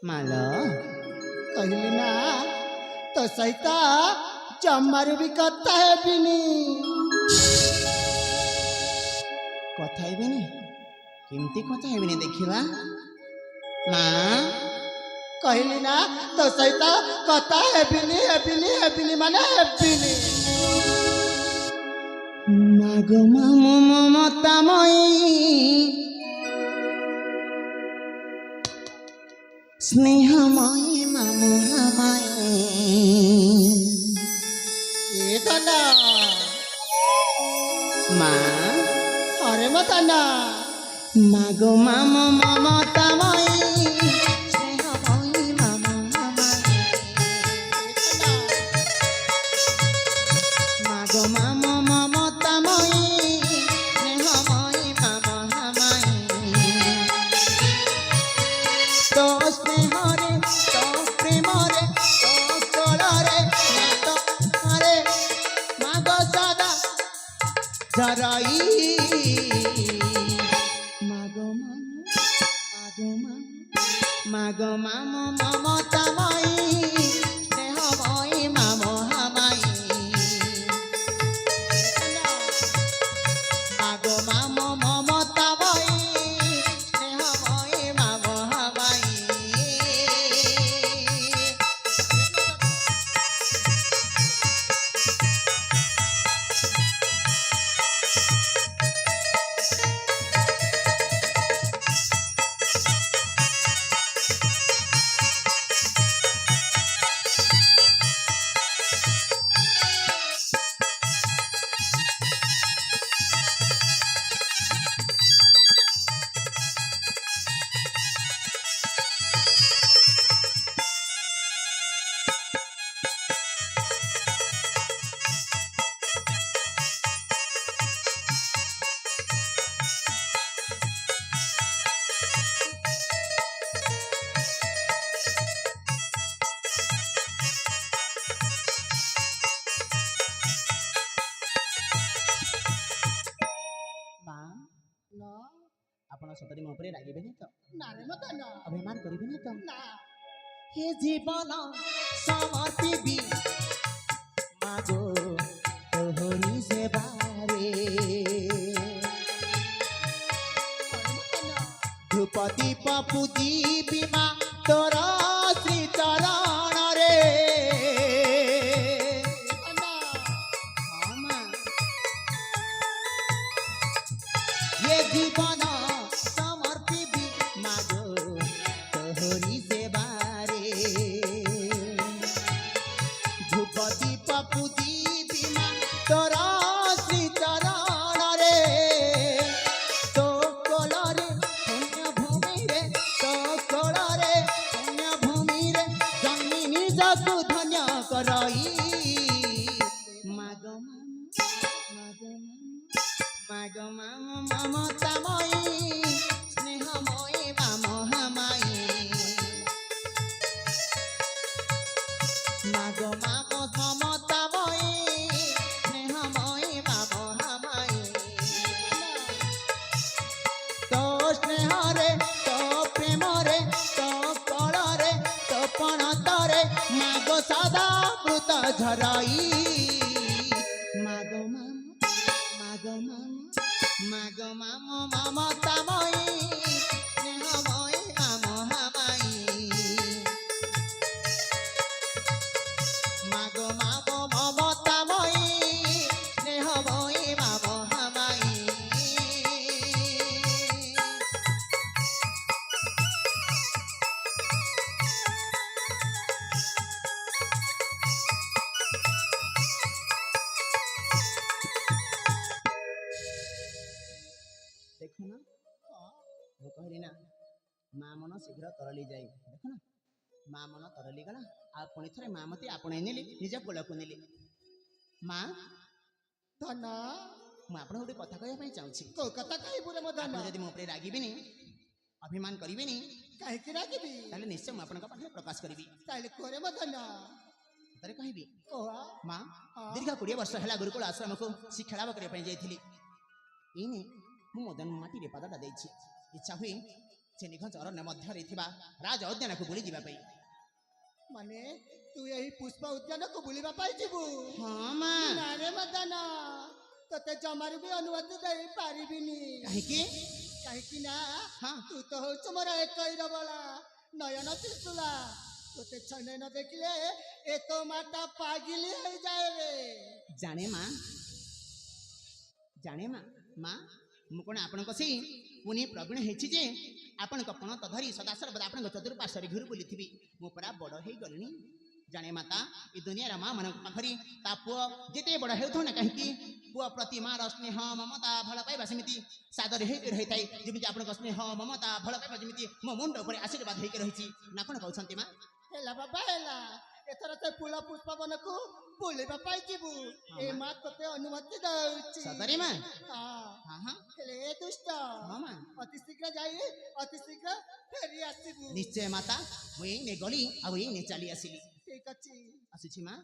ମାଲ କହିଲି ନା ତୋ ସହିତ ଜମାରୁ ବି କଥା ହେବିନି। କଥା ହେବିନି? କେମିତି କଥା ହେବିନି ଦେଖିବା? ମା କହିଲି ନା ତୋ ସହିତ କଥା ହେବିନି ହେବିନି ହେବିନି ମାନେ ହେବିନି। ମାଗୋ ମାମୁ ମମତାମୟୀ ସ୍ନେହମୟୀ ମାମୁ ମାମାୟୀ ଏ ଧନ ମା ଅରେ ମୋ ଧନ ମାଗୋ ମାମୁ ମମତାମୟୀ ସ୍ନେହମୟୀ ମାମୁ ମାମାୟୀ ମାଗୋ ମାମୁ ମମତାମୟୀ ସ୍ନେହମୟୀ ମାମୁ ମାମାୟୀ तो स्नेहरे तो प्रेमरे तो कोलरे तो मारे मागो सदा जराई मागो मामो ममतामयी स्नेहमयी मामो हामायी मागो मामो ममतामयी स्नेहमयी मामो हामायी ଆପଣ ସତରେ ମୋ ଉପରେ ରାଗିବେନି ତ? ନା ରେ ମୋ ଧନ ଅଭିମାନ କରିବେନି ତ? ନା हे जीवन समर्पिबी मागो तोहरी सेवारे धूप दीप पूजिबी मा तोर श्री चरण रे ये जीवन समर्पिबी मागो तोहरी सेवारे धूप दीप पूजिबी मा तोर श्री चरण रे तो कोलरे पुण्य भूमि रे तो कोलरे पुण्य भूमि रे जन्मी निजकु धन्य करई मागो मामो ममतामयी स्नेहमयी मामो हामायी मागो मामो ममतामयी स्नेहमयी मामो हामायी तो स्नेहरे तो प्रेमरे तो कलरे तो पणतरे मागो सदा मृत झराई मागो मामो ममतामयी स्नेहमयी मामो हामायी मागो ममतामयी स्नेहमयी मामो हामायी देखो ना वो कहली ना माँ मन शीघ्र तरली जाए देख ना माँ मन तरली गला आ पुणी थे माँ मत आपणे नेली निज कोल को नेली माँ धन ମୁଁ ଆପଣଙ୍କୁ ଗୋଟେ କଥା କହିବା ପାଇଁ ଚାହୁଁଛି କୋଉ କଥା କହିବୁ ରେ ମୋ ଧନ ଆପଣ ଯଦି ମୋ ଉପରେ ରାଗିବେନି ଅଭିମାନ କରିବେନି କାହିଁକି ରାଗିବି ତାହେଲେ ନିଶ୍ଚୟ ମୁଁ ଆପଣଙ୍କ ପାଖରେ ପ୍ରକାଶ କରିବି ତାହେଲେ କୋରେ ମୋ ଧନ ତରେ କହିବି କୋହ ମା ଦୀର୍ଘ 20 ବର୍ଷ ହେଲା ଗୁରୁକୁଳ ଆଶ୍ରମକୁ ଶିକ୍ଷା ଲାଭ କରିବା ପାଇଁ ଯାଇଥିଲି ଏଇନେ ମୁଁ ମଦନ ମାଟିରେ ପାଦଟା ଦେଇଛି ଇଚ୍ଛା ହୁଏ ସେ ନିଘଞ୍ଚ ଅରଣ୍ୟ ମଧ୍ୟରେ ଥିବା ରାଜ ଉଦ୍ୟାନକୁ ବୁଲି ଯିବା ପାଇଁ। ମାନେ ତୁ ଏହି ପୁଷ୍ପ ଉଦ୍ୟାନକୁ ବୁଲିବା ପାଇଁ ଯିବୁ? ହଁ ମା। ନାରେ ମଦନ, ତତେ ଜମାରୁ ବି ଅନୁମତି ଦେଇ ପାରିବିନି। କାହିଁକି? କାହିଁକି ନା ହଁ। ତୁ ତ ହଉଛୁ ମୋର ଏକଇର ବଳା ନୟନ ତ୍ରିଶୂଳା। ତୋତେ ଛନେ ନ ଦେଖିଲେ ଏ ତ ମାଟା ପାଗିଲି ହେଇଯାଏ ରେ। ଜାଣେ ମା, ଜାଣେ ମା। ମା, ମୁଁ କ'ଣ ଆପଣଙ୍କ ସେଇ ପୁଣି ପ୍ରବୀଣ ହେଇଛି ଯେ ଆପଣଙ୍କ ପଣତ ଧରି ସଦାସର୍ବଦା ଆପଣଙ୍କ ଚତୁଃପାର୍ଶ୍ୱରେ ଘୁରି ବୁଲିଥିବି? ମୁଁ ପରା ବଡ଼ ହେଇଗଲିଣି। ଜାଣେ ମାତା, ଏ ଦୁନିଆର ମା ମାନଙ୍କ ପାଖରେ ତା ପୁଅ ଯେତେ ବଡ଼ ହେଉଥାଉ ନା କାହିଁକି, ପୁଅ ପ୍ରତି ମାର ସ୍ନେହ ମମତା ଭଲ ପାଇବା ସେମିତି ସାଦରେ ହେଇକି ରହିଥାଏ। ଯେମିତି ଆପଣଙ୍କ ସ୍ନେହ ମମତା ଭଲ ପାଇବା ଯେମିତି ମୋ ମୁଣ୍ଡ ଉପରେ ଆଶୀର୍ବାଦ ହେଇକି ରହିଛି। ନା କ'ଣ କହୁଛନ୍ତି ମା? ହେଲା ବାବା ହେଲା, ଏଥର ସେ ଫୁଲ ପୁଷ୍ପ ବନକୁ ବୁଲିବା ପାଇଁ ଯିବୁ। ଏ ମା ତତେ ଅନୁମତି ଦଉଛି। ସତରେ ମା? ହଁ। ହଁ ହଁ। ହେଲେ ଏ ଦୁଷ୍ଟ, ହଁ ମା। ଅତି ଶୀଘ୍ର ଯାଇ ଅତି ଶୀଘ୍ର ଫେରି ଆସିବୁ। ନିଶ୍ଚୟ ମାତା, ମୁଁ ଏଇନେ ଗଲି ଆଉ ଏଇନେ ଚାଲି ଆସିଲି। ଠିକ ଅଛି। ଆସୁଛି ମା।